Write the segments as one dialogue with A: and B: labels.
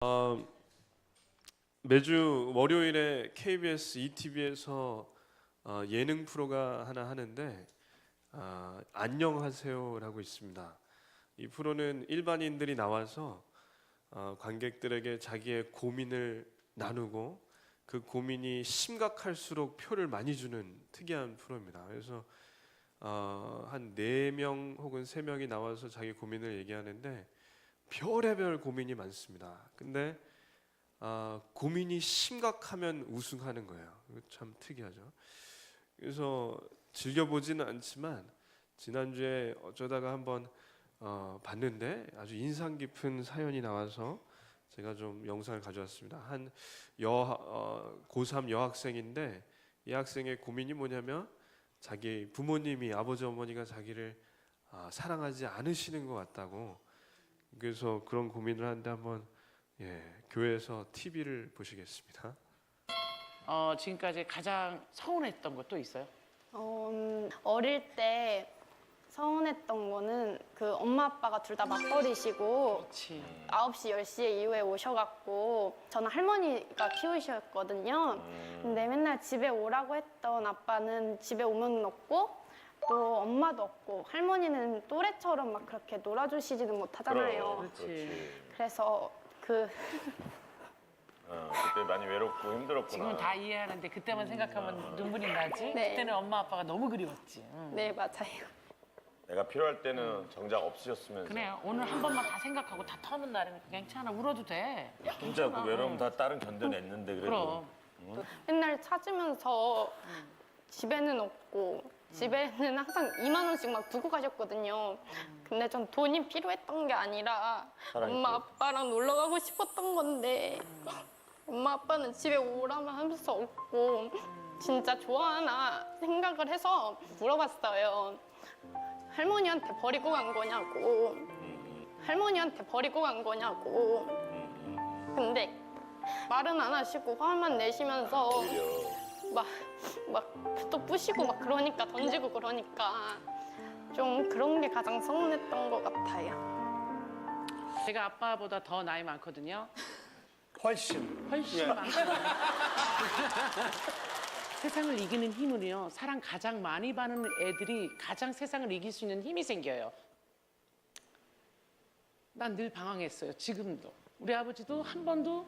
A: 어, 매주 월요일에 KBS ETV에서 예능 프로가 하나 하는데 안녕하세요라고 있습니다. 이 프로는 일반인들이 나와서 관객들에게 자기의 고민을 나누고 그 고민이 심각할수록 표를 많이 주는 특이한 프로입니다. 그래서 한 4명 혹은 3명이 나와서 자기 고민을 얘기하는데 별의별 고민이 많습니다. 근데 고민이 심각하면 우승하는 거예요. 이거 참 특이하죠. 그래서 즐겨보지는 않지만 지난주에 어쩌다가 한번 봤는데 아주 인상 깊은 사연이 나와서 제가 좀 영상을 가져왔습니다. 한 고3 여학생인데 이 학생의 고민이 뭐냐면 자기 부모님이 아버지 어머니가 자기를 사랑하지 않으시는 것 같다고. 그래서 그런 고민을 하는데 한번 교회에서 TV를 보시겠습니다.
B: 지금까지 가장 서운했던 것도 있어요?
C: 어릴 때 서운했던 거는 그 엄마 아빠가 둘 다 맞벌이시고
B: 그렇지.
C: 9시, 10시에 이후에 오셔갖고 저는 할머니가 키우셨거든요. 근데 맨날 집에 오라고 했던 아빠는 집에 오면 없고 또 엄마도 없고 할머니는 또래처럼 막 그렇게 놀아주시지는 못하잖아요.
B: 그렇지.
C: 그래서
D: 그때 많이 외롭고 힘들었구나.
B: 지금은 다 이해하는데 그때만 생각하면 눈물이 나지?
C: 네.
B: 그때는 엄마 아빠가 너무 그리웠지.
C: 네, 맞아요.
D: 내가 필요할 때는 정작 없으셨으면서.
B: 그래, 오늘 한 번만 다 생각하고 다 터는 날이면 괜찮아, 울어도 돼.
D: 진짜 그 외로움 다 딸은 견뎌냈는데 그래도.
B: 그럼.
C: 맨날 찾으면서 집에는 없고 집에는 항상 2만 원씩 막 두고 가셨거든요. 근데 전 돈이 필요했던 게 아니라
D: 사랑이
C: 엄마
D: 필요했어.
C: 아빠랑 놀러 가고 싶었던 건데 엄마 아빠는 집에 오라만 하면서 없고 진짜 좋아하나 생각을 해서 물어봤어요. 할머니한테 버리고 간 거냐고. 할머니한테 버리고 간 거냐고. 근데 말은 안 하시고 화만 내시면서 막 또 부시고 막 그러니까 던지고 그러니까 좀 그런 게 가장 서운했던 것 같아요.
B: 제가 아빠보다 더 나이 많거든요.
E: 훨씬.
B: 훨씬 많거든요. 세상을 이기는 힘은요, 사랑 가장 많이 받는 애들이 가장 세상을 이길 수 있는 힘이 생겨요. 난 늘 방황했어요. 지금도. 우리 아버지도 한 번도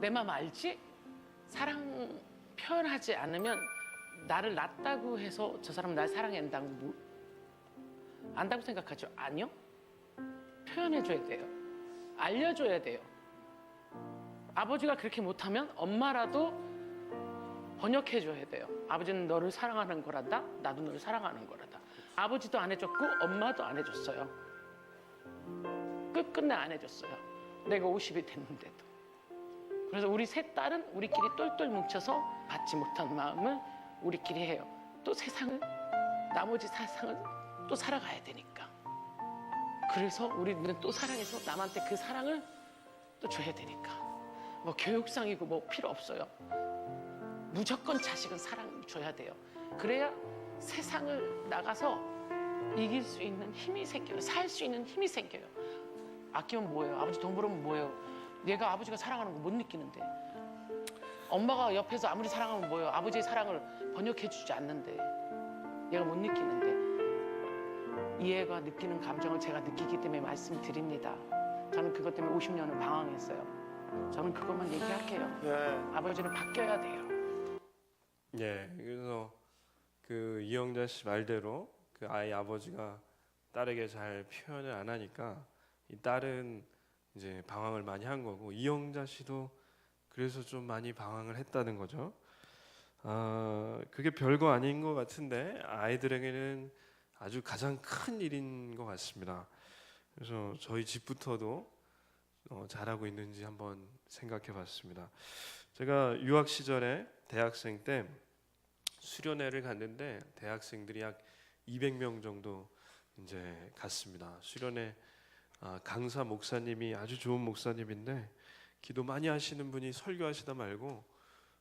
B: 내 맘 알지? 사랑 표현하지 않으면 나를 낳았다고 해서 저 사람은 날 사랑한다고 안다고 생각하죠? 아니요. 표현해줘야 돼요. 알려줘야 돼요. 아버지가 그렇게 못하면 엄마라도 번역해줘야 돼요. 아버지는 너를 사랑하는 거란다. 나도 너를 사랑하는 거란다. 아버지도 안 해줬고 엄마도 안 해줬어요. 끝끝내 안 해줬어요. 내가 50이 됐는데도. 그래서 우리 세 딸은 우리끼리 똘똘 뭉쳐서 받지 못한 마음을 우리끼리 해요. 또 세상을, 나머지 세상을 또 살아가야 되니까. 그래서 우리는 또 사랑해서 남한테 그 사랑을 또 줘야 되니까. 뭐 교육상이고 뭐 필요 없어요. 무조건 자식은 사랑 줘야 돼요. 그래야 세상을 나가서 이길 수 있는 힘이 생겨요. 살 수 있는 힘이 생겨요. 아끼면 뭐예요? 아버지 돈 벌으면 뭐예요? 얘가 아버지가 사랑하는 거 못 느끼는데. 엄마가 옆에서 아무리 사랑하면 뭐예요? 아버지의 사랑을 번역해주지 않는데. 얘가 못 느끼는데. 이 애가 느끼는 감정을 제가 느끼기 때문에 말씀드립니다. 저는 그것 때문에 50년을 방황했어요. 저는 그것만 얘기할게요.
E: 네.
B: 아버지는 바뀌어야 돼요.
A: 그래서 그 이영자 씨 말대로 그 아이 아버지가 딸에게 잘 표현을 안 하니까 이 딸은 이제 방황을 많이 한 거고 이영자 씨도 그래서 좀 많이 방황을 했다는 거죠. 그게 별거 아닌 것 같은데 아이들에게는 아주 가장 큰 일인 것 같습니다. 그래서 저희 집부터도 잘하고 있는지 한번 생각해 봤습니다. 제가 유학 시절에 대학생 때 수련회를 갔는데 대학생들이 약 200명 정도 이제 갔습니다. 수련회 강사 목사님이 아주 좋은 목사님인데 기도 많이 하시는 분이 설교하시다 말고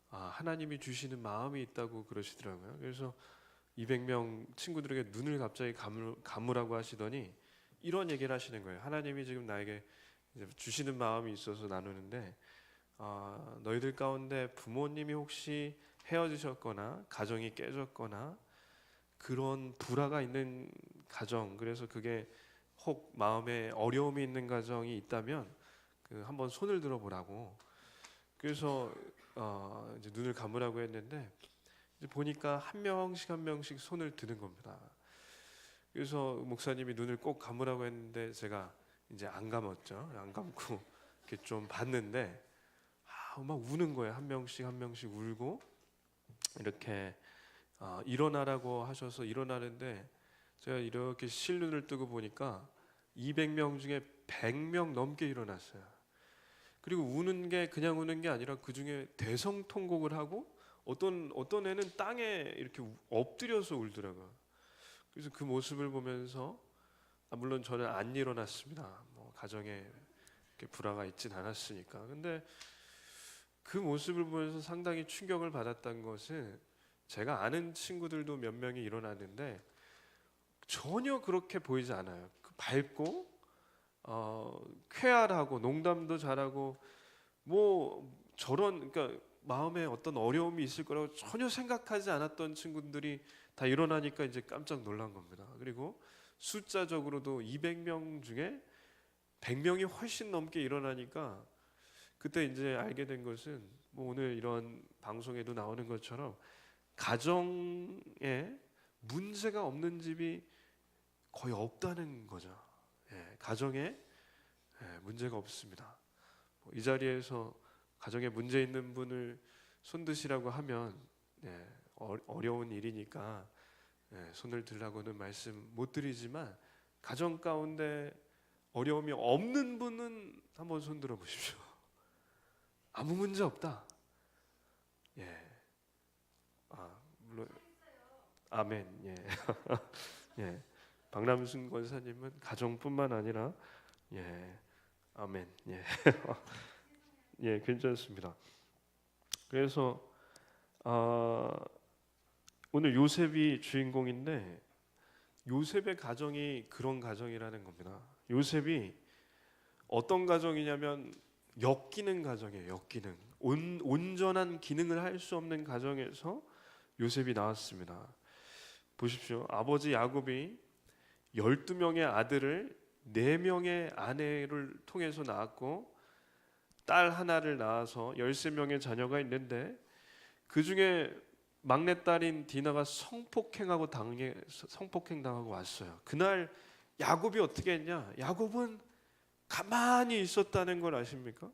A: 하나님이 주시는 마음이 있다고 그러시더라고요. 그래서 200명 친구들에게 눈을 갑자기 감으라고 하시더니 이런 얘기를 하시는 거예요. 하나님이 지금 나에게 이제 주시는 마음이 있어서 나누는데 너희들 가운데 부모님이 혹시 헤어지셨거나 가정이 깨졌거나 그런 불화가 있는 가정, 그래서 그게 혹 마음에 어려움이 있는 가정이 있다면 한번 손을 들어보라고. 그래서 이제 눈을 감으라고 했는데 이제 보니까 한 명씩 손을 드는 겁니다. 그래서 목사님이 눈을 꼭 감으라고 했는데 제가 이제 안 감았죠. 안 감고 이렇게 좀 봤는데 막 우는 거예요. 한 명씩 울고 이렇게 일어나라고 하셔서 일어나는데 제가 이렇게 실눈을 뜨고 보니까 200명 중에 100명 넘게 일어났어요. 그리고 우는 게 그냥 우는 게 아니라 그 중에 대성통곡을 하고 어떤 애는 땅에 이렇게 엎드려서 울더라고요. 그래서 그 모습을 보면서 물론 저는 안 일어났습니다. 뭐 가정에 이렇게 불화가 있진 않았으니까. 근데 그 모습을 보면서 상당히 충격을 받았던 것은 제가 아는 친구들도 몇 명이 일어났는데 전혀 그렇게 보이지 않아요. 밝고 쾌활하고 농담도 잘하고 뭐 저런 그러니까 마음에 어떤 어려움이 있을 거라고 전혀 생각하지 않았던 친구들이 다 일어나니까 이제 깜짝 놀란 겁니다. 그리고 숫자적으로도 200명 중에 100명이 훨씬 넘게 일어나니까 그때 이제 알게 된 것은 뭐 오늘 이런 방송에도 나오는 것처럼 가정에 문제가 없는 집이 거의 없다는 거죠. 가정에 문제가 없습니다. 이 자리에서 가정에 문제 있는 분을 손드시라고 하면 어려운 일이니까 손을 들라고는 말씀 못 드리지만 가정 가운데 어려움이 없는 분은 한번 손들어 보십시오. 아무 문제 없다. 물론 아멘. 박남순 권사님은 가정뿐만 아니라 아멘. 괜찮습니다. 그래서 오늘 요셉이 주인공인데 요셉의 가정이 그런 가정이라는 겁니다. 요셉이 어떤 가정이냐면 역기능 가정이에요. 역기능. 온전한 기능을 할 수 없는 가정에서 요셉이 나왔습니다. 보십시오. 아버지 야곱이 12명의 아들을 4명의 아내를 통해서 낳았고 딸 하나를 낳아서 13명의 자녀가 있는데 그 중에 막내딸인 디나가 성폭행당하고 왔어요. 그날 야곱이 어떻게 했냐? 야곱은 가만히 있었다는 걸 아십니까?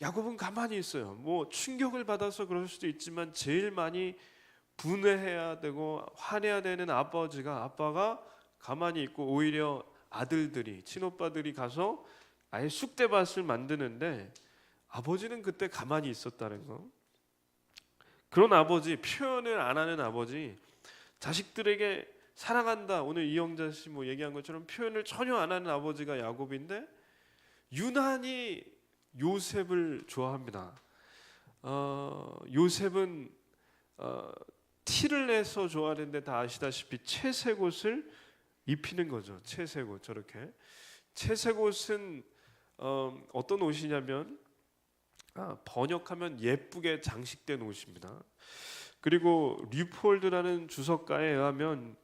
A: 야곱은 가만히 있어요. 뭐 충격을 받아서 그럴 수도 있지만 제일 많이 분해해야 되고 화내야 되는 아빠가 가만히 있고 오히려 아들들이 친오빠들이 가서 아예 쑥대밭을 만드는데 아버지는 그때 가만히 있었다는 거. 그런 아버지, 표현을 안 하는 아버지, 자식들에게 사랑한다. 오늘 이영자 씨 뭐 얘기한 것처럼 표현을 전혀 안 하는 아버지가 야곱인데 유난히 요셉을 좋아합니다. 요셉은 티를 내서 좋아하는데 다 아시다시피 채색옷을 입히는 거죠. 채색옷 저렇게. 채색옷은 어떤 옷이냐면 번역하면 예쁘게 장식된 옷입니다. 그리고 류폴드라는 주석가에 의하면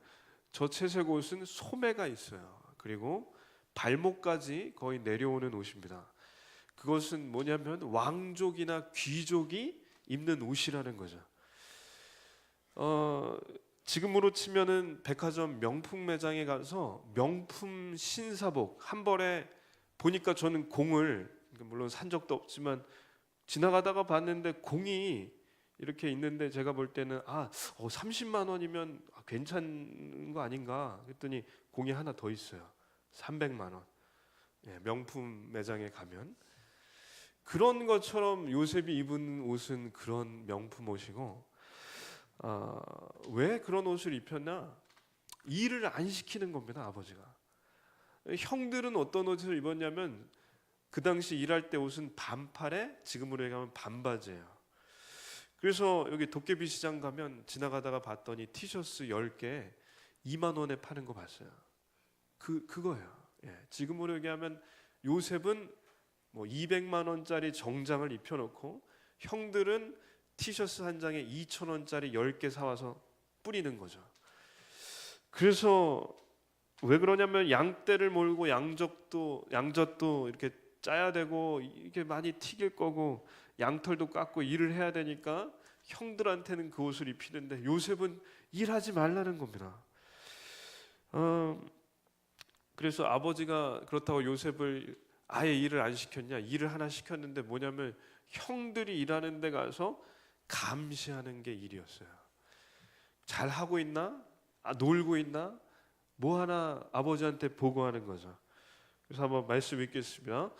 A: 저 채색옷은 소매가 있어요. 그리고 발목까지 거의 내려오는 옷입니다. 그것은 뭐냐면 왕족이나 귀족이 입는 옷이라는 거죠. 지금으로 치면은 백화점 명품 매장에 가서 명품 신사복 한 벌에 보니까 저는 공을 물론 산 적도 없지만 지나가다가 봤는데 공이 이렇게 있는데 제가 볼 때는 30만 원이면 괜찮은 거 아닌가 그랬더니 공이 하나 더 있어요. 300만 원. 명품 매장에 가면 그런 것처럼 요셉이 입은 옷은 그런 명품 옷이고 왜 그런 옷을 입혔나? 일을 안 시키는 겁니다. 아버지가. 형들은 어떤 옷을 입었냐면 그 당시 일할 때 옷은 반팔에 지금으로 얘기하면 반바지예요. 그래서 여기 도깨비 시장 가면 지나가다가 봤더니 티셔츠 10개 2만 원에 파는 거 봤어요. 그거예요. 지금으로 얘기하면 요셉은 뭐 200만 원짜리 정장을 입혀놓고 형들은 티셔츠 한 장에 2,000원짜리 10개 사와서 뿌리는 거죠. 그래서 왜 그러냐면 양떼를 몰고 양젖도 이렇게 짜야 되고 이게 많이 튀길 거고 양털도 깎고 일을 해야 되니까 형들한테는 그 옷을 입히는데 요셉은 일하지 말라는 겁니다. 그래서 아버지가 그렇다고 요셉을 아예 일을 안 시켰냐? 일을 하나 시켰는데 뭐냐면 형들이 일하는 데 가서 감시하는 게 일이었어요. 잘 하고 있나? 놀고 있나? 뭐 하나 아버지한테 보고하는 거죠. 그래서 한번 말씀 읽겠습니다.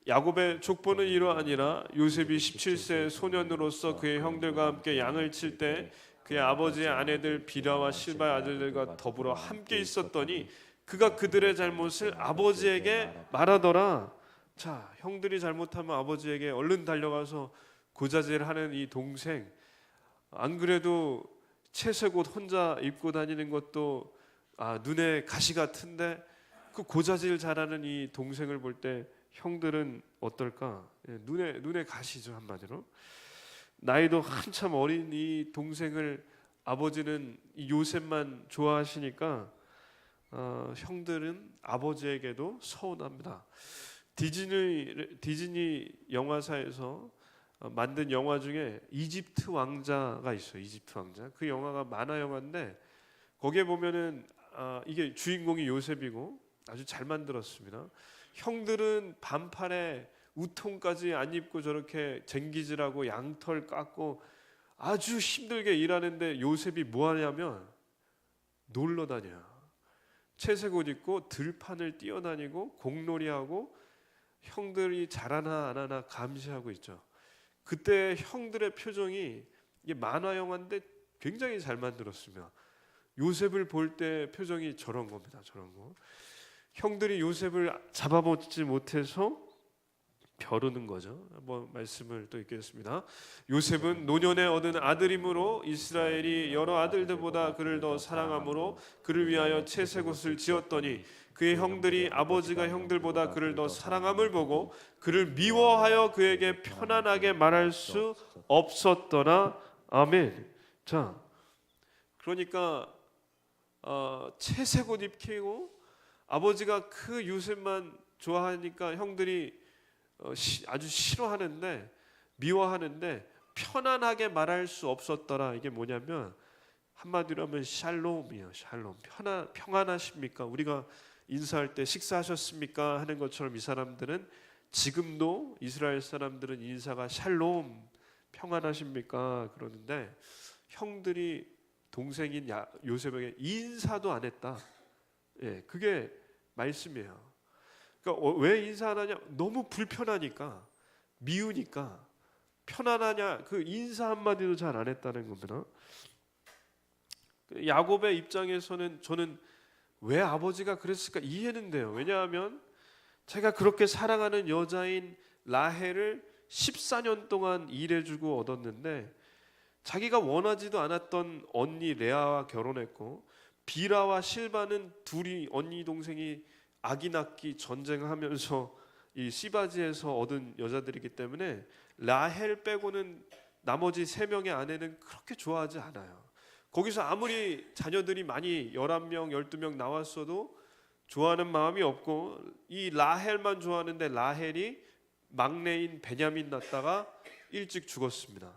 A: 야곱의 족보는 이러하니라. 요셉이 17세 소년으로서 그의 형들과 함께 양을 칠 때 그의 아버지의 아내들 비라와 실바의 아들들과 더불어 함께 있었더니 그가 그들의 잘못을 아버지에게 말하더라. 자, 형들이 잘못하면 아버지에게 얼른 달려가서 고자질하는 이 동생, 안 그래도 채색 옷 혼자 입고 다니는 것도 눈에 가시 같은데 그 고자질 잘하는 이 동생을 볼 때 형들은 어떨까? 눈에 가시죠, 한마디로. 나이도 한참 어린 이 동생을 아버지는 이 요셉만 좋아하시니까 형들은 아버지에게도 서운합니다. 디즈니 영화사에서 만든 영화 중에 이집트 왕자가 있어요. 이집트 왕자. 그 영화가 만화 영화인데 거기에 보면은 이게 주인공이 요셉이고 아주 잘 만들었습니다. 형들은 반팔에 우통까지 안 입고 저렇게 쟁기질하고 양털 깎고 아주 힘들게 일하는데 요셉이 뭐 하냐면 놀러 다녀요. 채색 옷 입고 들판을 뛰어다니고 공놀이하고 형들이 잘하나 안 하나 감시하고 있죠. 그때 형들의 표정이 이게 만화 영화인데 굉장히 잘 만들었습니다. 요셉을 볼 때 표정이 저런 겁니다. 저런 거. 형들이 요셉을 잡아먹지 못해서 벼르는 거죠. 한번 말씀을 또 읽겠습니다. 요셉은 노년에 얻은 아들이므로 이스라엘이 여러 아들들보다 그를 더 사랑함으로 그를 위하여 채색 옷을 지었더니 그의 형들이 아버지가 형들보다 그를 더 사랑함을 보고 그를 미워하여 그에게 편안하게 말할 수 없었더라. 아멘. 자, 그러니까 채색 옷 입히고 아버지가 그 요셉만 좋아하니까 형들이 아주 싫어하는데 미워하는데 편안하게 말할 수 없었더라. 이게 뭐냐면 한마디로 하면 샬롬이에요. 샬롬. 평안하십니까? 우리가 인사할 때 식사하셨습니까? 하는 것처럼 이 사람들은 지금도 이스라엘 사람들은 인사가 샬롬, 평안하십니까? 그러는데 형들이 동생인 요셉에게 인사도 안 했다. 예, 그게 말씀이에요. 그러니까 왜 인사 안 하냐? 너무 불편하니까, 미우니까. 편안하냐? 그 인사 한마디도 잘 안 했다는 겁니다. 야곱의 입장에서는 저는 왜 아버지가 그랬을까 이해는 돼요. 왜냐하면 제가 그렇게 사랑하는 여자인 라헬을 14년 동안 일해주고 얻었는데 자기가 원하지도 않았던 언니 레아와 결혼했고 비라와 실바는 둘이 언니 동생이 아기 낳기 전쟁하면서 이 시바지에서 얻은 여자들이기 때문에 라헬 빼고는 나머지 3명의 아내는 그렇게 좋아하지 않아요. 거기서 아무리 자녀들이 많이 11명, 12명 나왔어도 좋아하는 마음이 없고 이 라헬만 좋아하는데 라헬이 막내인 베냐민 낳다가 일찍 죽었습니다.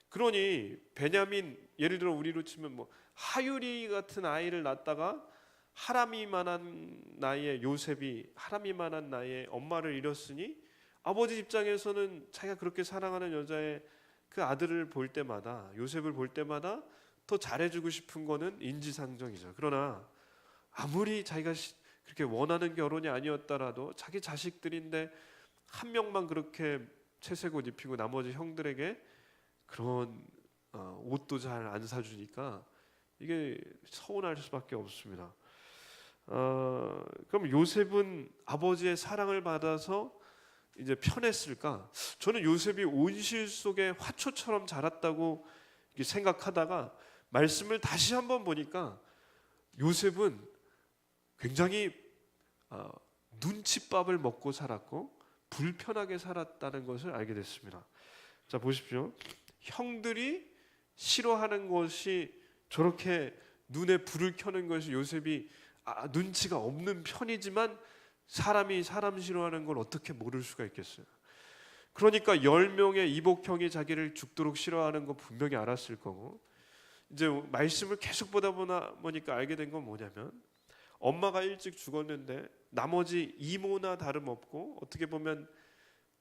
A: 그러니 베냐민 예를 들어 우리로 치면 뭐 하유리 같은 아이를 낳다가 하람이만한 나이에 요셉이 하람이만한 나이에 엄마를 잃었으니 아버지 입장에서는 자기가 그렇게 사랑하는 여자의 그 아들을 볼 때마다 요셉을 볼 때마다 더 잘해주고 싶은 거는 인지상정이죠. 그러나 아무리 자기가 그렇게 원하는 결혼이 아니었더라도 자기 자식들인데 한 명만 그렇게 채색 옷 입히고 나머지 형들에게 그런 옷도 잘 안 사주니까 이게 서운할 수밖에 없습니다. 그럼 요셉은 아버지의 사랑을 받아서 이제 편했을까? 저는 요셉이 온실 속에 화초처럼 자랐다고 생각하다가 말씀을 다시 한번 보니까 요셉은 굉장히 눈칫밥을 먹고 살았고 불편하게 살았다는 것을 알게 됐습니다. 자, 보십시오. 형들이 싫어하는 것이 저렇게 눈에 불을 켜는 것이 요셉이 눈치가 없는 편이지만 사람이 사람 싫어하는 걸 어떻게 모를 수가 있겠어요. 그러니까 10명의 이복형이 자기를 죽도록 싫어하는 거 분명히 알았을 거고, 이제 말씀을 계속 보다 보니까 알게 된 건 뭐냐면, 엄마가 일찍 죽었는데 나머지 이모나 다름없고 어떻게 보면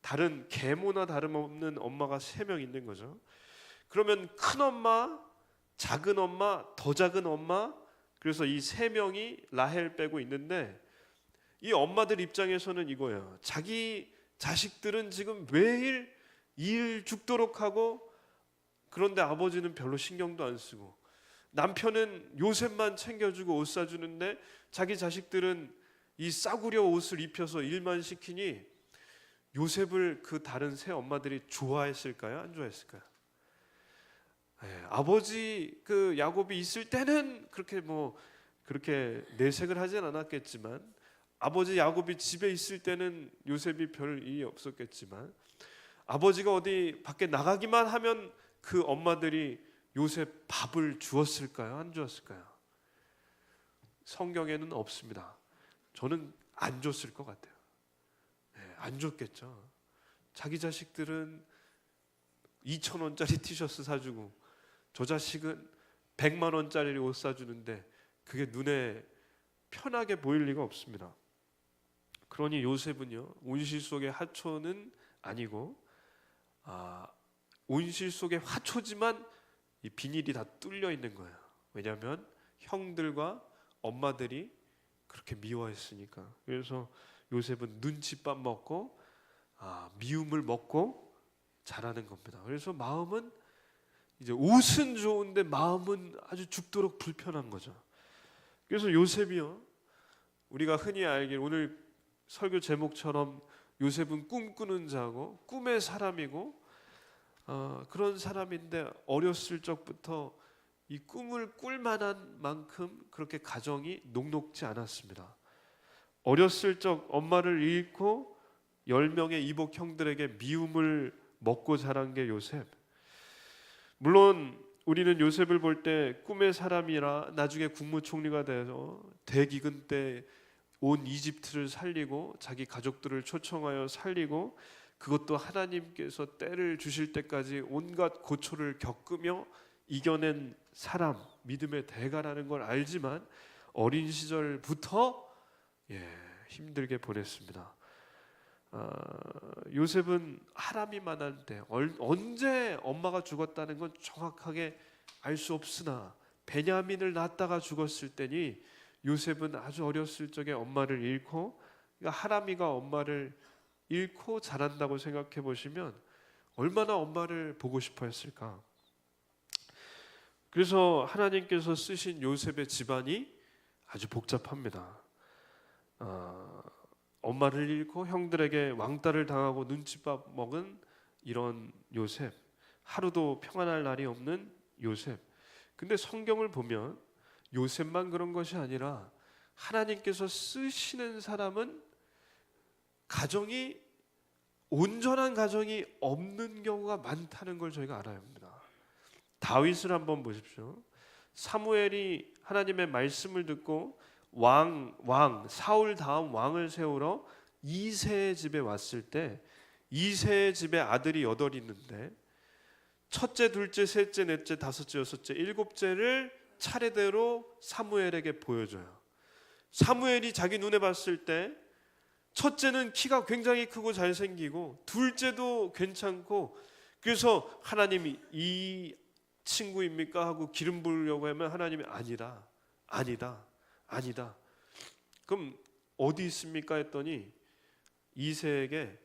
A: 다른 계모나 다름없는 엄마가 3명 있는 거죠. 그러면 큰 엄마, 작은 엄마, 더 작은 엄마, 그래서 이 3명이 라헬 빼고 있는데, 이 엄마들 입장에서는 이거예요. 자기 자식들은 지금 매일 일 죽도록 하고, 그런데 아버지는 별로 신경도 안 쓰고, 남편은 요셉만 챙겨주고 옷 사주는데 자기 자식들은 이 싸구려 옷을 입혀서 일만 시키니 요셉을 그 다른 새 엄마들이 좋아했을까요? 안 좋아했을까요? 아버지 그 야곱이 있을 때는 그렇게 내색을 하진 않았겠지만, 아버지 야곱이 집에 있을 때는 요셉이 별 일이 없었겠지만, 아버지가 어디 밖에 나가기만 하면 그 엄마들이 요셉 밥을 주었을까요? 안 주었을까요? 성경에는 없습니다. 저는 안 줬을 것 같아요. 안 줬겠죠. 자기 자식들은 2,000원짜리 티셔츠 사주고 저 자식은 100만 원짜리 옷 사주는데 그게 눈에 편하게 보일 리가 없습니다. 그러니 요셉은요, 온실 속의 화초는 아니고 온실 속의 화초지만 이 비닐이 다 뚫려 있는 거예요. 왜냐하면 형들과 엄마들이 그렇게 미워했으니까. 그래서 요셉은 눈칫밥 먹고 미움을 먹고 자라는 겁니다. 그래서 마음은 이제 옷은 좋은데 마음은 아주 죽도록 불편한 거죠. 그래서 요셉이요, 우리가 흔히 알기로 오늘 설교 제목처럼 요셉은 꿈꾸는 자고 꿈의 사람이고 그런 사람인데, 어렸을 적부터 이 꿈을 꿀 만한 만큼 그렇게 가정이 녹록지 않았습니다. 어렸을 적 엄마를 잃고 10명의 이복 형들에게 미움을 먹고 자란 게 요셉. 물론 우리는 요셉을 볼 때 꿈의 사람이라 나중에 국무총리가 돼서 대기근 때 온 이집트를 살리고 자기 가족들을 초청하여 살리고, 그것도 하나님께서 때를 주실 때까지 온갖 고초를 겪으며 이겨낸 사람, 믿음의 대가라는 걸 알지만 어린 시절부터 힘들게 보냈습니다. 요셉은 하람이 만날 때 언제 엄마가 죽었다는 건 정확하게 알 수 없으나 베냐민을 낳다가 죽었을 때니 요셉은 아주 어렸을 적에 엄마를 잃고, 그러니까 하람이가 엄마를 잃고 자란다고 생각해 보시면 얼마나 엄마를 보고 싶어 했을까. 그래서 하나님께서 쓰신 요셉의 집안이 아주 복잡합니다. 엄마를 잃고 형들에게 왕따를 당하고 눈칫밥 먹은 이런 요셉, 하루도 평안할 날이 없는 요셉. 근데 성경을 보면 요셉만 그런 것이 아니라 하나님께서 쓰시는 사람은 온전한 가정이 없는 경우가 많다는 걸 저희가 알아야 합니다. 다윗을 한번 보십시오. 사무엘이 하나님의 말씀을 듣고 사울 다음 왕을 세우러 이새의 집에 왔을 때, 이새의 집에 아들이 8 있는데 첫째, 둘째, 셋째, 넷째, 다섯째, 여섯째, 일곱째를 차례대로 사무엘에게 보여줘요. 사무엘이 자기 눈에 봤을 때 첫째는 키가 굉장히 크고 잘생기고, 둘째도 괜찮고, 그래서 하나님이 이 친구입니까 하고 기름 부으려고 하면 하나님이 아니다. 그럼 어디 있습니까 했더니 이새에게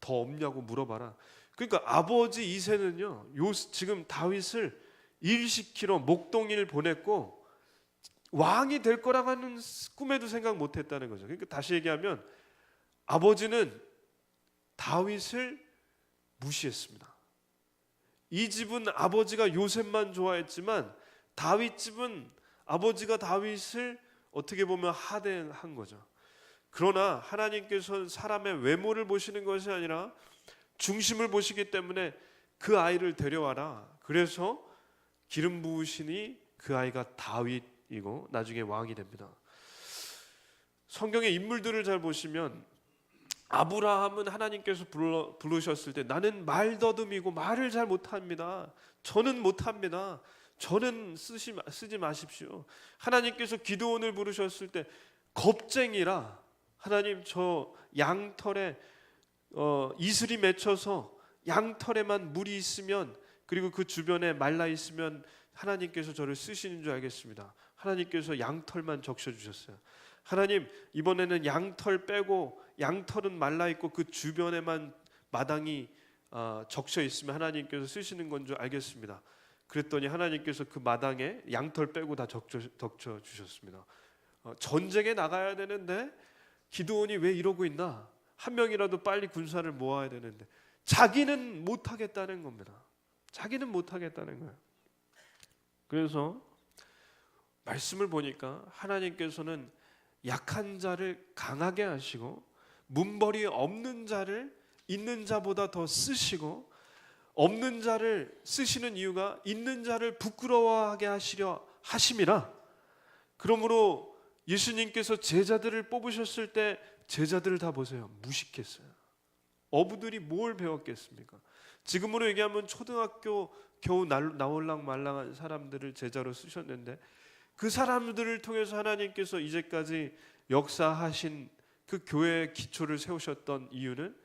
A: 더 없냐고 물어봐라. 그러니까 아버지 이새는요, 지금 다윗을 일시키러 목동일 보냈고 왕이 될 거라고는 꿈에도 생각 못했다는 거죠. 그러니까 다시 얘기하면 아버지는 다윗을 무시했습니다. 이 집은 아버지가 요셉만 좋아했지만 다윗 집은 아버지가 다윗을 어떻게 보면 하대한 거죠. 그러나 하나님께서는 사람의 외모를 보시는 것이 아니라 중심을 보시기 때문에 그 아이를 데려와라. 그래서 기름 부으시니 그 아이가 다윗이고 나중에 왕이 됩니다. 성경의 인물들을 잘 보시면 아브라함은 하나님께서 부르셨을 때 나는 말더듬이고 말을 잘 못합니다. 저는 못합니다. 저는 쓰지 마십시오. 하나님께서 기드온을 부르셨을 때 겁쟁이라 하나님 저 양털에 이슬이 맺혀서 양털에만 물이 있으면 그리고 그 주변에 말라 있으면 하나님께서 저를 쓰시는 줄 알겠습니다. 하나님께서 양털만 적셔주셨어요. 하나님 이번에는 양털 빼고 양털은 말라 있고 그 주변에만 마당이 적셔 있으면 하나님께서 쓰시는 건 줄 알겠습니다. 그랬더니 하나님께서 그 마당에 양털 빼고 다 적셔 주셨습니다. 전쟁에 나가야 되는데 기드온이 왜 이러고 있나? 한 명이라도 빨리 군사를 모아야 되는데 자기는 못하겠다는 겁니다. 자기는 못하겠다는 거예요. 그래서 말씀을 보니까 하나님께서는 약한 자를 강하게 하시고 문벌이 없는 자를 있는 자보다 더 쓰시고 없는 자를 쓰시는 이유가 있는 자를 부끄러워하게 하시려 하심이라. 그러므로 예수님께서 제자들을 뽑으셨을 때 제자들을 다 보세요. 무식했어요. 어부들이 뭘 배웠겠습니까? 지금으로 얘기하면 초등학교 겨우 나올랑 말랑한 사람들을 제자로 쓰셨는데 그 사람들을 통해서 하나님께서 이제까지 역사하신 그 교회의 기초를 세우셨던 이유는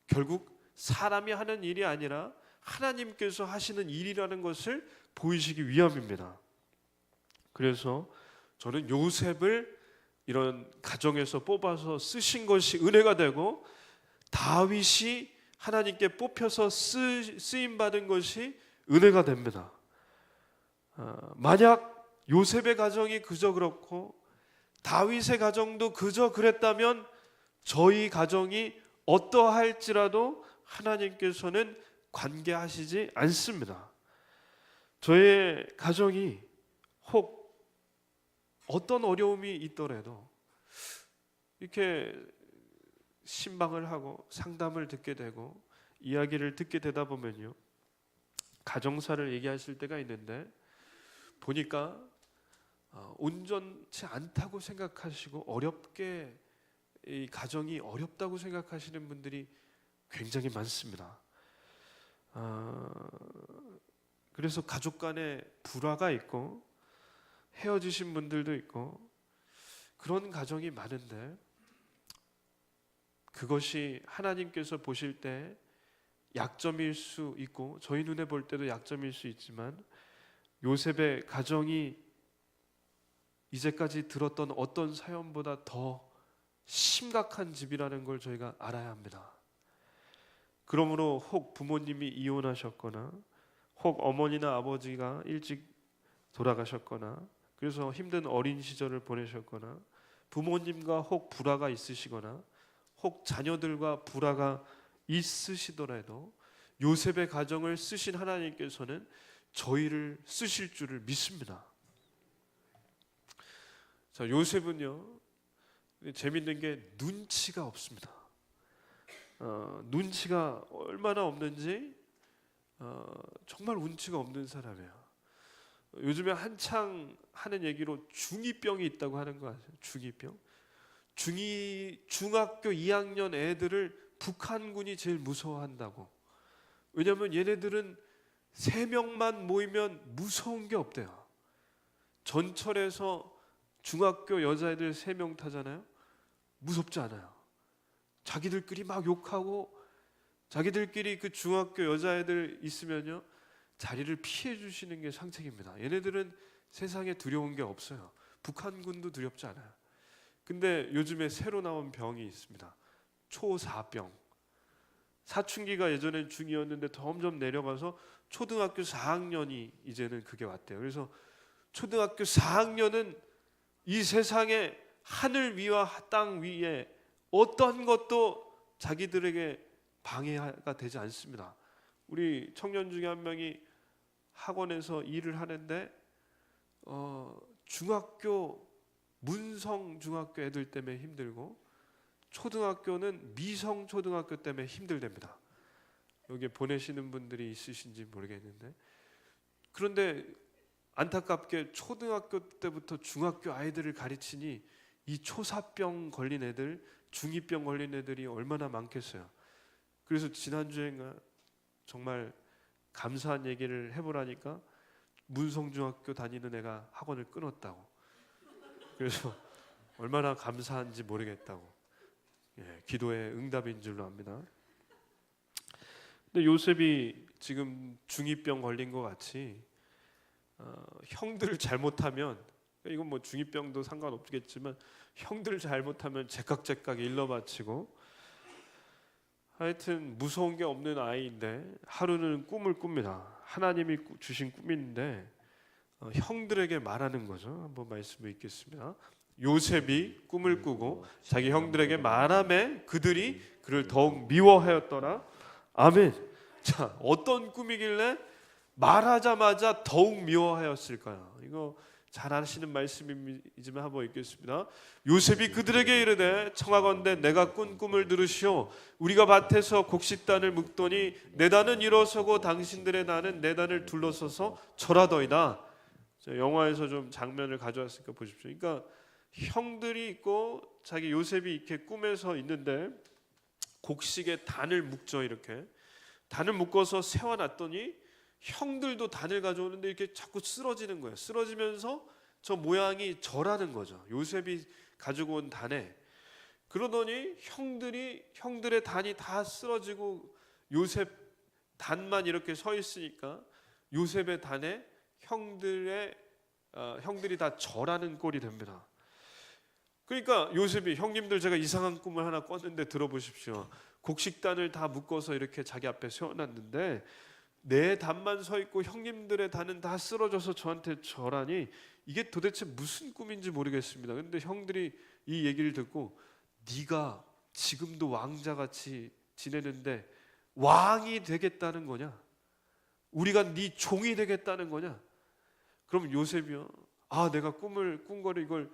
A: 결국 사람이 하는 일이 아니라 하나님께서 하시는 일이라는 것을 보이시기 위함입니다. 그래서 저는 요셉을 이런 가정에서 뽑아서 쓰신 것이 은혜가 되고 다윗이 하나님께 뽑혀서 쓰임 받은 것이 은혜가 됩니다. 만약 요셉의 가정이 그저 그렇고 다윗의 가정도 그저 그랬다면 저희 가정이 어떠할지라도 하나님께서는 관계하시지 않습니다. 저의 가정이 혹 어떤 어려움이 있더라도 이렇게 신방을 하고 상담을 듣게 되고 이야기를 듣게 되다 보면요, 가정사를 얘기하실 때가 있는데 보니까 온전치 않다고 생각하시고 어렵게 이 가정이 어렵다고 생각하시는 분들이 굉장히 많습니다. 그래서 가족 간에 불화가 있고 헤어지신 분들도 있고 그런 가정이 많은데 그것이 하나님께서 보실 때 약점일 수 있고 저희 눈에 볼 때도 약점일 수 있지만 요셉의 가정이 이제까지 들었던 어떤 사연보다 더 심각한 집이라는 걸 저희가 알아야 합니다. 그러므로 혹 부모님이 이혼하셨거나 혹 어머니나 아버지가 일찍 돌아가셨거나 그래서 힘든 어린 시절을 보내셨거나 부모님과 혹 불화가 있으시거나 혹 자녀들과 불화가 있으시더라도 요셉의 가정을 쓰신 하나님께서는 저희를 쓰실 줄을 믿습니다. 자, 요셉은요 재밌는 게 눈치가 없습니다. 눈치가 얼마나 없는지 정말 눈치가 없는 사람이에요. 요즘에 한창 하는 얘기로 중2병이 있다고 하는 거 아세요? 중2병. 중학교 2학년 애들을 북한군이 제일 무서워한다고. 왜냐하면 얘네들은 3명만 모이면 무서운 게 없대요. 전철에서 중학교 여자애들 3명 타잖아요. 무섭지 않아요. 자기들끼리 막 욕하고 자기들끼리 그 중학교 여자애들 있으면요 자리를 피해 주시는 게 상책입니다. 얘네들은 세상에 두려운 게 없어요. 북한군도 두렵지 않아요. 근데 요즘에 새로 나온 병이 있습니다. 초사병. 사춘기가 예전엔 중2였는데 점점 내려가서 초등학교 4학년이 이제는 그게 왔대요. 그래서 초등학교 4학년은 이 세상에 하늘 위와 땅 위에 어떤 것도 자기들에게 방해가 되지 않습니다. 우리 청년 중에 한 명이 학원에서 일을 하는데 중학교 문성 중학교 애들 때문에 힘들고 초등학교는 미성 초등학교 때문에 힘들답니다. 여기 보내시는 분들이 있으신지 모르겠는데, 그런데 안타깝게 초등학교 때부터 중학교 아이들을 가르치니 이 초사병 걸린 애들, 중2병 걸린 애들이 얼마나 많겠어요. 그래서 지난주에 정말 감사한 얘기를 해보라니까 문성중학교 다니는 애가 학원을 끊었다고. 그래서 얼마나 감사한지 모르겠다고. 예, 기도의 응답인 줄로 압니다. 근데 요셉이 지금 중2병 걸린 것 같이 형들을 잘못하면, 이건 뭐 중2병도 상관없겠지만 형들을 잘못하면 제깍제깍 일러바치고, 하여튼 무서운 게 없는 아이인데 하루는 꿈을 꿉니다. 하나님이 주신 꿈인데 형들에게 말하는 거죠. 한번 말씀을 읽겠습니다. 요셉이 꿈을 꾸고 자기 형들에게 말하매 그들이 그를 더욱 미워하였더라. 아멘. 자, 어떤 꿈이길래 말하자마자 더욱 미워하였을까요? 이거 잘 아시는 말씀이지만 한번 읽겠습니다. 요셉이 그들에게 이르되 청하건대 내가 꾼 꿈을 들으시오. 우리가 밭에서 곡식단을 묶더니 내 단은 일어서고 당신들의 단은 내 단을 둘러서서 절하더이다. 영화에서 좀 장면을 가져왔으니까 보십시오. 그러니까 형들이 있고 자기 요셉이 이렇게 꿈에서 있는데 곡식에 단을 묶죠. 이렇게 단을 묶어서 세워놨더니 형들도 단을 가져오는데 이렇게 자꾸 쓰러지는 거예요. 쓰러지면서 저 모양이 절하는 거죠. 요셉이 가지고 온 단에. 그러더니 형들의 단이 다 쓰러지고 요셉 단만 이렇게 서 있으니까 요셉의 단에 형들이 다 절하는 꼴이 됩니다. 그러니까 요셉이 형님들 제가 이상한 꿈을 하나 꿨는데 들어보십시오. 곡식단을 다 묶어서 이렇게 자기 앞에 세워놨는데 내 단만 서 있고 형님들의 단은 다 쓰러져서 저한테 절하니 이게 도대체 무슨 꿈인지 모르겠습니다. 근데 형들이 이 얘기를 듣고 네가 지금도 왕자같이 지내는데 왕이 되겠다는 거냐? 우리가 네 종이 되겠다는 거냐? 그럼 요셉이요. 아, 내가 꿈을 꾼 거를 이걸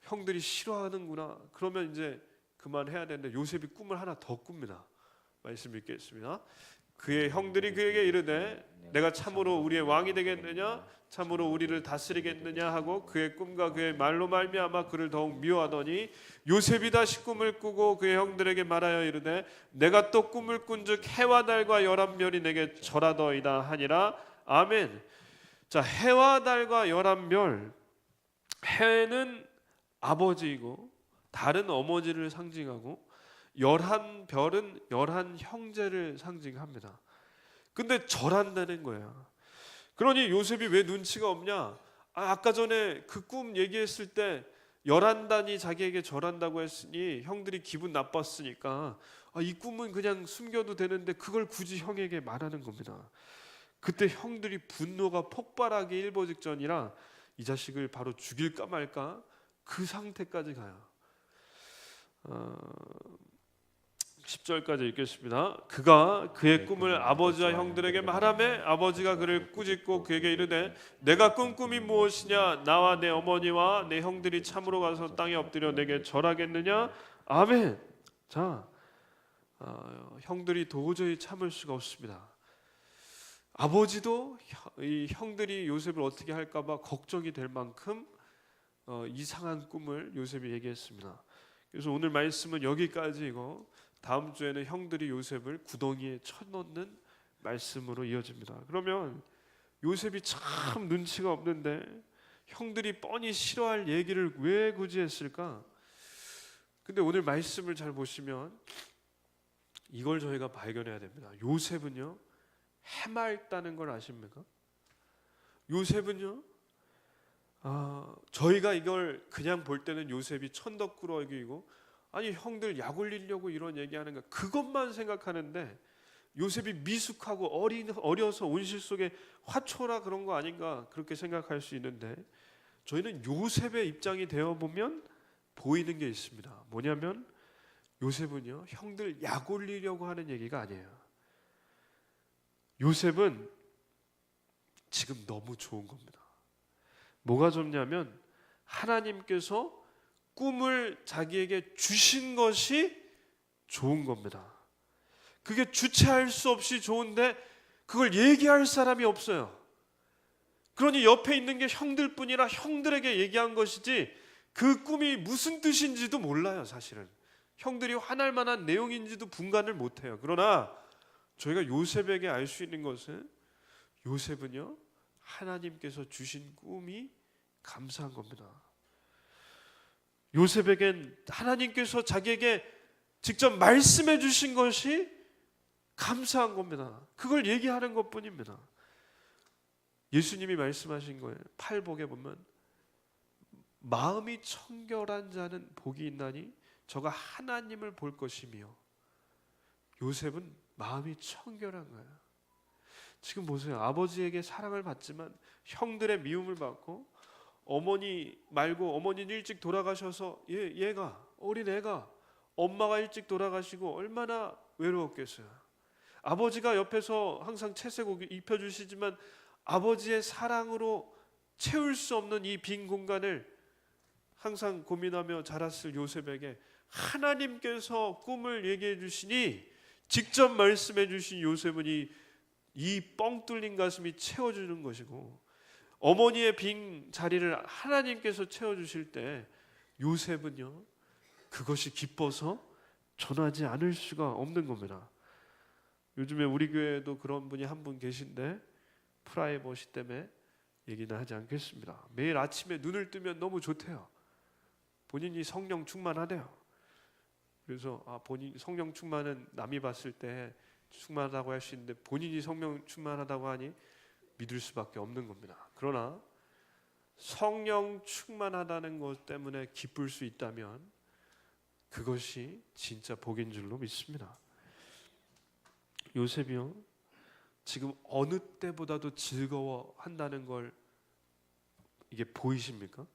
A: 형들이 싫어하는구나. 그러면 이제 그만해야 되는데 요셉이 꿈을 하나 더 꿉니다. 말씀 읽겠습니다. 그의 형들이 그에게 이르되 내가 참으로 우리의 왕이 되겠느냐 참으로 우리를 다스리겠느냐 하고 그의 꿈과 그의 말로 말미암아 그를 더욱 미워하더니 요셉이 다시 꿈을 꾸고 그의 형들에게 말하여 이르되 내가 또 꿈을 꾼즉 해와 달과 11별이 내게 절하더이다 하니라. 아멘. 자, 해와 달과 11별, 해는 아버지이고 달은 어머니를 상징하고 11별은 11 형제를 상징합니다. 근데 절한다는 거예요. 그러니 요셉이 왜 눈치가 없냐? 아까 전에 그 꿈 얘기했을 때 11단이 자기에게 절한다고 했으니 형들이 기분 나빴으니까 이 꿈은 그냥 숨겨도 되는데 그걸 굳이 형에게 말하는 겁니다. 그때 형들이 분노가 폭발하기 일보 직전이라 이 자식을 바로 죽일까 말까 그 상태까지 가요. 10절까지 읽겠습니다. 그가 그의 꿈을 아버지와 형들에게 말하매 아버지가 그를 꾸짖고 그에게 이르되 내가 꾼 꿈이 무엇이냐? 나와 내 어머니와 내 형들이 참으로 가서 땅에 엎드려 내게 절하겠느냐? 아멘. 자, 형들이 도저히 참을 수가 없습니다. 아버지도 이 형들이 요셉을 어떻게 할까봐 걱정이 될 만큼 이상한 꿈을 요셉이 얘기했습니다. 그래서 오늘 말씀은 여기까지이고 다음 주에는 형들이 요셉을 구덩이에 쳐넣는 말씀으로 이어집니다. 그러면 요셉이 참 눈치가 없는데 형들이 뻔히 싫어할 얘기를 왜 굳이 했을까? 근데 오늘 말씀을 잘 보시면 이걸 저희가 발견해야 됩니다. 요셉은요 해맑다는 걸 아십니까? 요셉은요 저희가 이걸 그냥 볼 때는 요셉이 천덕꾸러기이고 아니 형들 약 올리려고 이런 얘기하는 거 그것만 생각하는데 요셉이 미숙하고 어려서 온실 속에 화초라 그런 거 아닌가 그렇게 생각할 수 있는데 저희는 요셉의 입장이 되어 보면 보이는 게 있습니다. 뭐냐면 요셉은요 형들 약 올리려고 하는 얘기가 아니에요. 요셉은 지금 너무 좋은 겁니다. 뭐가 좋냐면 하나님께서 꿈을 자기에게 주신 것이 좋은 겁니다. 그게 주체할 수 없이 좋은데 그걸 얘기할 사람이 없어요. 그러니 옆에 있는 게 형들뿐이라 형들에게 얘기한 것이지 그 꿈이 무슨 뜻인지도 몰라요. 사실은 형들이 화날 만한 내용인지도 분간을 못해요. 그러나 저희가 요셉에게 알 수 있는 것은 요셉은요, 하나님께서 주신 꿈이 감사한 겁니다. 요셉에겐 하나님께서 자기에게 직접 말씀해 주신 것이 감사한 겁니다. 그걸 얘기하는 것뿐입니다. 예수님이 말씀하신 거예요. 팔복에 보면 마음이 청결한 자는 복이 있나니 저가 하나님을 볼 것이며, 요셉은 마음이 청결한 거예요. 지금 보세요. 아버지에게 사랑을 받지만 형들의 미움을 받고, 어머니 말고 어머니는 일찍 돌아가셔서 얘가 어린 애가 엄마가 일찍 돌아가시고 얼마나 외로웠겠어요. 아버지가 옆에서 항상 채색 입혀주시지만 아버지의 사랑으로 채울 수 없는 이 빈 공간을 항상 고민하며 자랐을 요셉에게 하나님께서 꿈을 얘기해 주시니 직접 말씀해 주신 요셉은 이 뻥 뚫린 가슴이 채워주는 것이고, 어머니의 빈 자리를 하나님께서 채워주실 때 요셉은요, 그것이 기뻐서 전하지 않을 수가 없는 겁니다. 요즘에 우리 교회에도 그런 분이 한 분 계신데 프라이버시 때문에 얘기는 하지 않겠습니다. 매일 아침에 눈을 뜨면 너무 좋대요. 본인이 성령 충만하대요. 그래서 본인 성령 충만은 남이 봤을 때 충만하다고 할 수 있는데 본인이 성령 충만하다고 하니 믿을 수밖에 없는 겁니다. 그러나 성령 충만하다는 것 때문에 기쁠 수 있다면 그것이 진짜 복인 줄로 믿습니다. 요셉이요, 지금 어느 때보다도 즐거워한다는 걸 이게 보이십니까?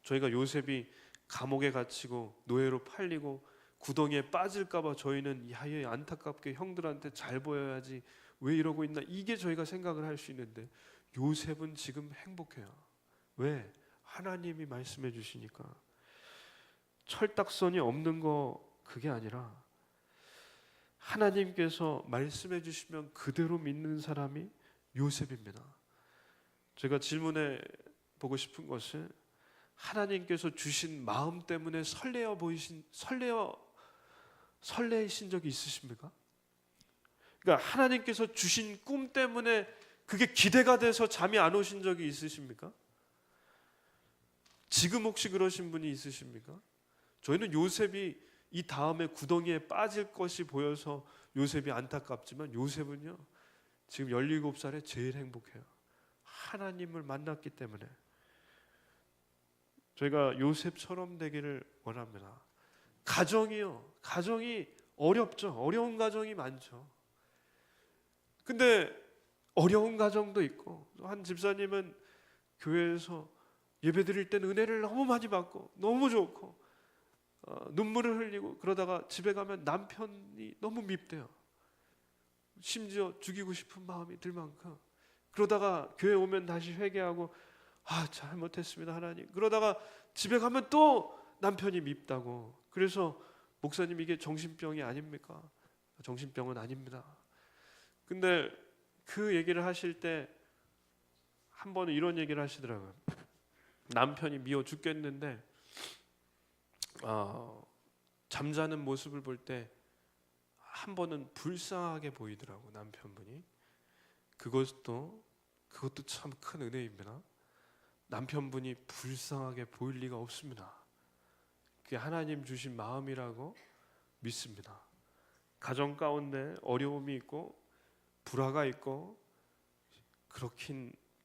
A: 저희가 요셉이 감옥에 갇히고 노예로 팔리고 구덩이에 빠질까봐 저희는 야야 안타깝게 형들한테 잘 보여야지 왜 이러고 있나, 이게 저희가 생각을 할 수 있는데 요셉은 지금 행복해요. 왜? 하나님이 말씀해 주시니까. 철딱선이 없는 거 그게 아니라 하나님께서 말씀해 주시면 그대로 믿는 사람이 요셉입니다. 제가 질문해 보고 싶은 것은 하나님께서 주신 마음 때문에 설레이신 적이 있으십니까? 그러니까 하나님께서 주신 꿈 때문에 그게 기대가 돼서 잠이 안 오신 적이 있으십니까? 지금 혹시 그러신 분이 있으십니까? 저희는 요셉이 이 다음에 구덩이에 빠질 것이 보여서 요셉이 안타깝지만 요셉은요, 지금 17살에 제일 행복해요. 하나님을 만났기 때문에. 저희가 요셉처럼 되기를 원합니다. 가정이 어렵죠. 어려운 가정이 많죠. 근데 어려운 가정도 있고, 한 집사님은 교회에서 예배 드릴 때는 은혜를 너무 많이 받고 너무 좋고 눈물을 흘리고, 그러다가 집에 가면 남편이 너무 밉대요. 심지어 죽이고 싶은 마음이 들 만큼. 그러다가 교회 오면 다시 회개하고 잘못했습니다 하나님. 그러다가 집에 가면 또 남편이 밉다고. 그래서 목사님 이게 정신병이 아닙니까? 정신병은 아닙니다. 근데 그 얘기를 하실 때 한 번은 이런 얘기를 하시더라고요. 남편이 미워 죽겠는데 잠자는 모습을 볼 때 한 번은 불쌍하게 보이더라고, 남편분이. 그것도 참 큰 은혜입니다. 남편분이 불쌍하게 보일 리가 없습니다. 그게 하나님 주신 마음이라고 믿습니다. 가정 가운데 어려움이 있고 불화가 있고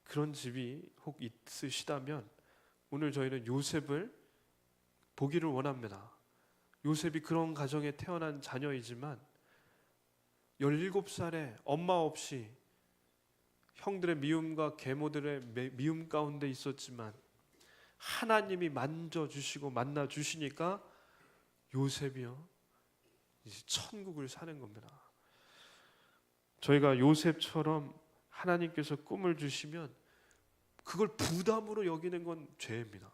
A: 그런 집이 혹 있으시다면 오늘 저희는 요셉을 보기를 원합니다. 요셉이 그런 가정에 태어난 자녀이지만 17살에 엄마 없이 형들의 미움과 계모들의 미움 가운데 있었지만 하나님이 만져주시고 만나주시니까 요셉이요, 이제 천국을 사는 겁니다. 저희가 요셉처럼 하나님께서 꿈을 주시면 그걸 부담으로 여기는 건 죄입니다.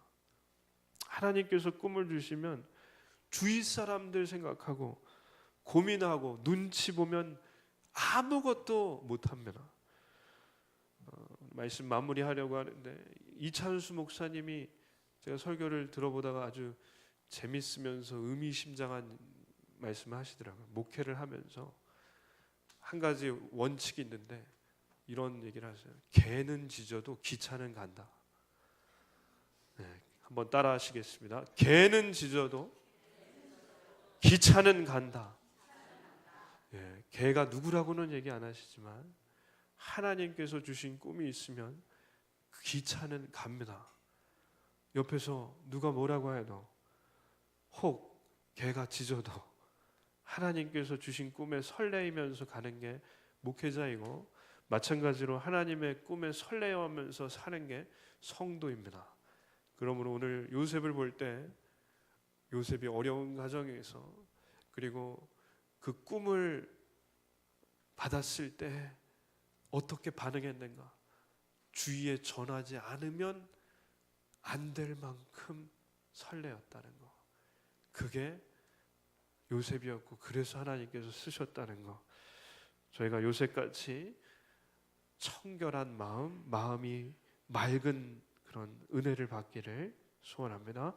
A: 하나님께서 꿈을 주시면 주위 사람들 생각하고 고민하고 눈치 보면 아무것도 못합니다. 말씀 마무리하려고 하는데 이찬수 목사님이 제가 설교를 들어보다가 아주 재밌으면서 의미심장한 말씀을 하시더라고요. 목회를 하면서 한 가지 원칙이 있는데 이런 얘기를 하세요. 개는 짖어도 기차는 간다. 네, 한번 따라 하시겠습니다. 개는 짖어도 기차는 간다. 예, 개가 누구라고는 얘기 안 하시지만 하나님께서 주신 꿈이 있으면 그 기차는 갑니다. 옆에서 누가 뭐라고 해도 혹 개가 짖어도 하나님께서 주신 꿈에 설레이면서 가는 게 목회자이고 마찬가지로 하나님의 꿈에 설레하면서 사는 게 성도입니다. 그러므로 오늘 요셉을 볼 때 요셉이 어려운 가정에서 그리고 그 꿈을 받았을 때 어떻게 반응했는가? 주위에 전하지 않으면 안 될 만큼 설레었다는 거. 그게 요셉이었고 그래서 하나님께서 쓰셨다는 거. 저희가 요셉같이 청결한 마음이 맑은 그런 은혜를 받기를 소원합니다.